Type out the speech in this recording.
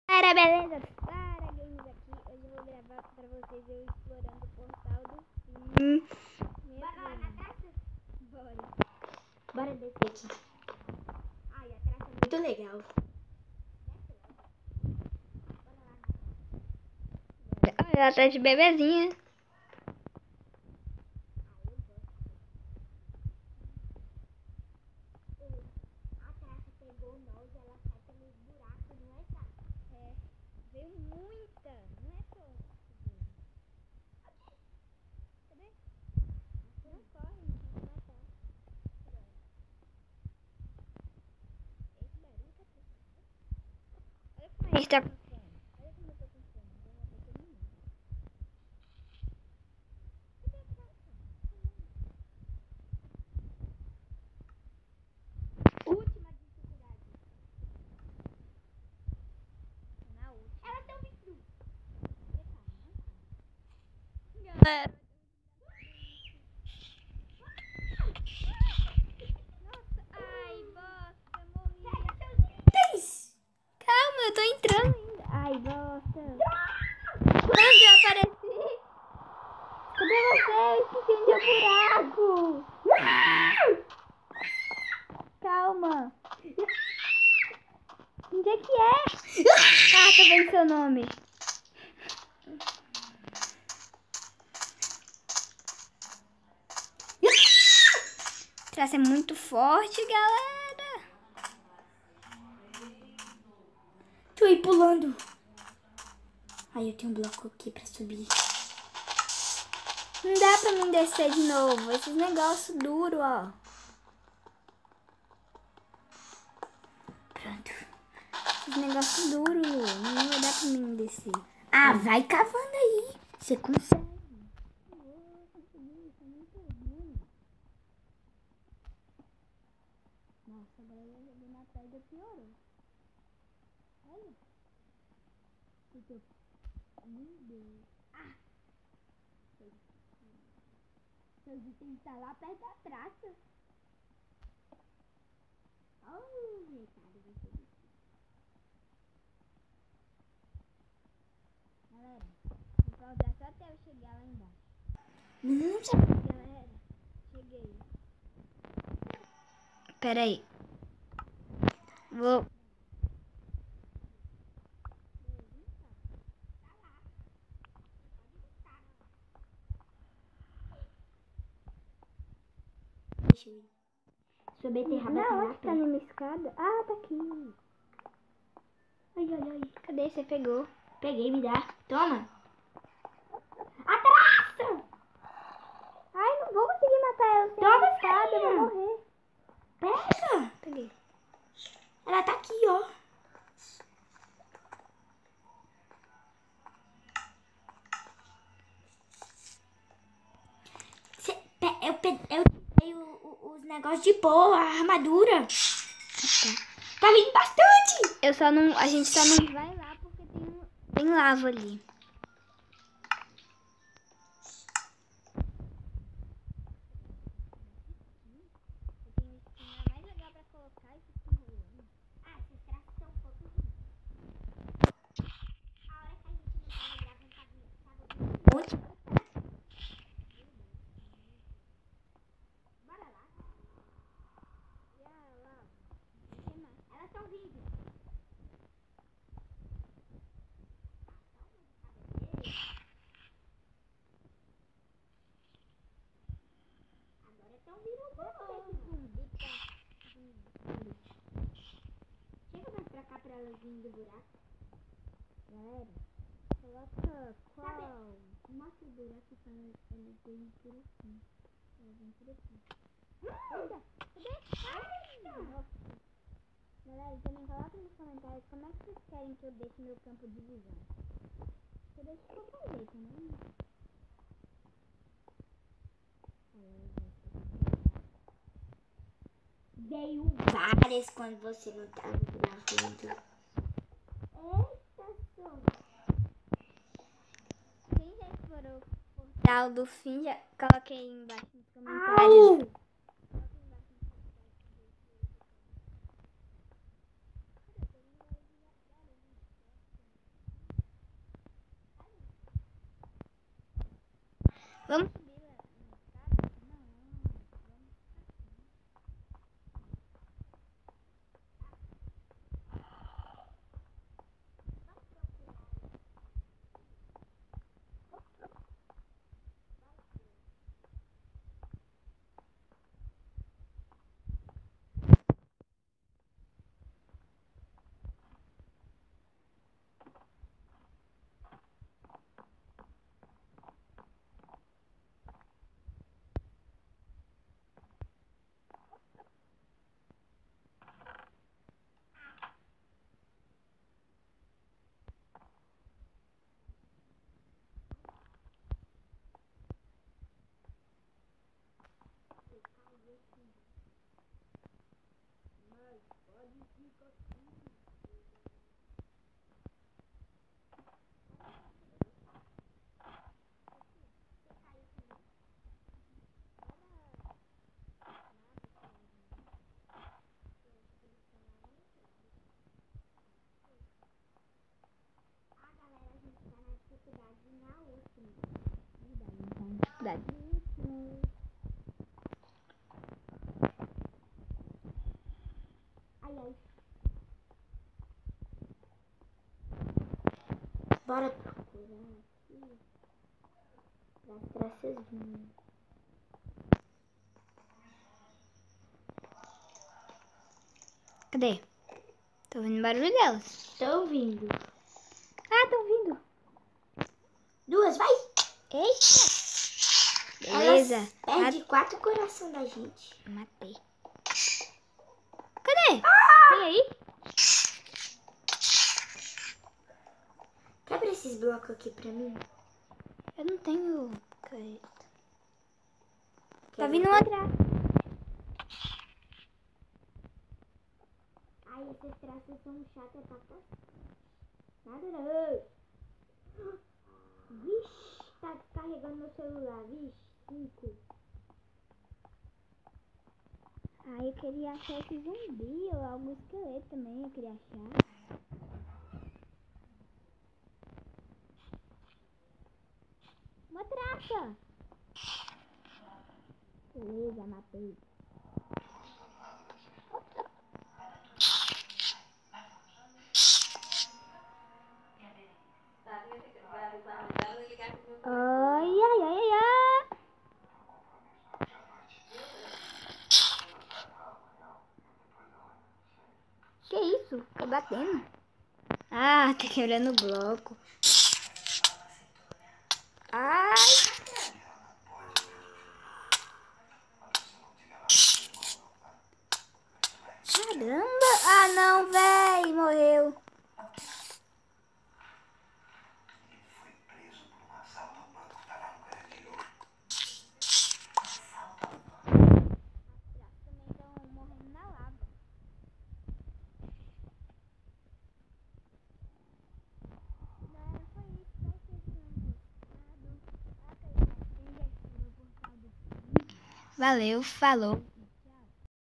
Galera, beleza? Sara Games aqui. Hoje eu vou gravar pra vocês eu explorando o portal do fim. Bora lá na traça? Bora. Bora descer aqui. Ai, a traça é Muito legal. Olha, ela tá de bebezinha. A traça pegou nós e ela sai pelos buracos, não é, tá? É. Veio muita, não é só. Cadê? Não corre, não vai matar. Esse barulho tá pesado. Olha como a gente tá com fome. Olha como eu tô com fome. Eu vou matar todo mundo. Cadê a traça? Última dificuldade. Na última. Elas estão vindo. Galera. Nossa, ai, bosta, morri. Calma, eu tô entrando ainda. Ai, bosta. Onde eu apareci? Cadê vocês? Que tem de buraco? Calma. Onde é que é? Ah, tô vendo seu nome. Traça é muito forte, galera. Tô aí pulando. Aí eu tenho um bloco aqui pra subir. Não dá pra mim descer de novo. Esses negócios duros, ó. Pronto. Esses negócios duros, Lu. Não vai dar pra mim descer. Ah, vai cavando aí. Você consegue. Nossa, agora eu joguei na pedra e piorou. Olha. Meu Deus. Ah! Seu item tá lá perto da traça. Oh, retado, vai ser difícil. Galera, vou pausar só até eu chegar lá embaixo. Não, já. Galera, cheguei. Pera aí. Vou. Deixa eu ir. Sua beterraba tá Não, lá onde tá perto. numa escada? Ah, tá aqui. Ai, ai, ai. Cadê? Você pegou? Peguei, me dá. Toma. A traça! Ai, não vou conseguir matar ela sem Toma, a escada, eu vou filha. morrer. Pega. Peguei. Ela tá aqui, ó. Eu peguei os negócios de boa, a armadura. Tá vindo bastante. Eu só não. A gente só não vai lá porque tem lava ali. Mais legal pra colocar isso aqui enrolando. Ah, esses traços são um pouco ruins. A hora que a gente não tava gravando, tava um monte. Bora lá. E a lava? Elas estão vindo. Agora estão vindo um pouco. Chega mais pra cá pra elas virem do buraco. Galera, coloca qual? Mostra o buraco pra elas virem por aqui. Elas vêm por aqui. Eita, cadê? Nossa. Galera, também coloca nos comentários como é que vocês querem que eu deixe meu campo de visão. Eu deixo de qualquer jeito, né? Veio várias quando você não tava gravando. Eita, só. Quem já explorou o portal do fim, já coloquei aí embaixo nos comentários. Vamos. Ai, ai. Bora procurar aqui. Das traças vinhas. Cadê? Tô ouvindo barulho delas. Tô ouvindo. Ah, tô ouvindo. Duas, vai! Eita! Beleza. Elas perde 4 corações da gente. Matei. Cadê? Vem aí. Quebra esses blocos aqui pra mim. Eu não tenho caneta. Tá vindo um atrás. Ai, esses traços são chatos pra cá. Nada não. Vixe, tá descarregando meu celular. Vixe, 5. Ah, eu queria achar esse zumbi ou algum esqueleto também. Eu queria achar. Uma traça. Beleza, matei. Ai, ai, ai, ai, ai. Que isso? Tá batendo? Ah, tá quebrando o bloco. Ai. Caramba. Ah, não, véi. Morreu. Também estão morrendo na lava. Valeu, falou.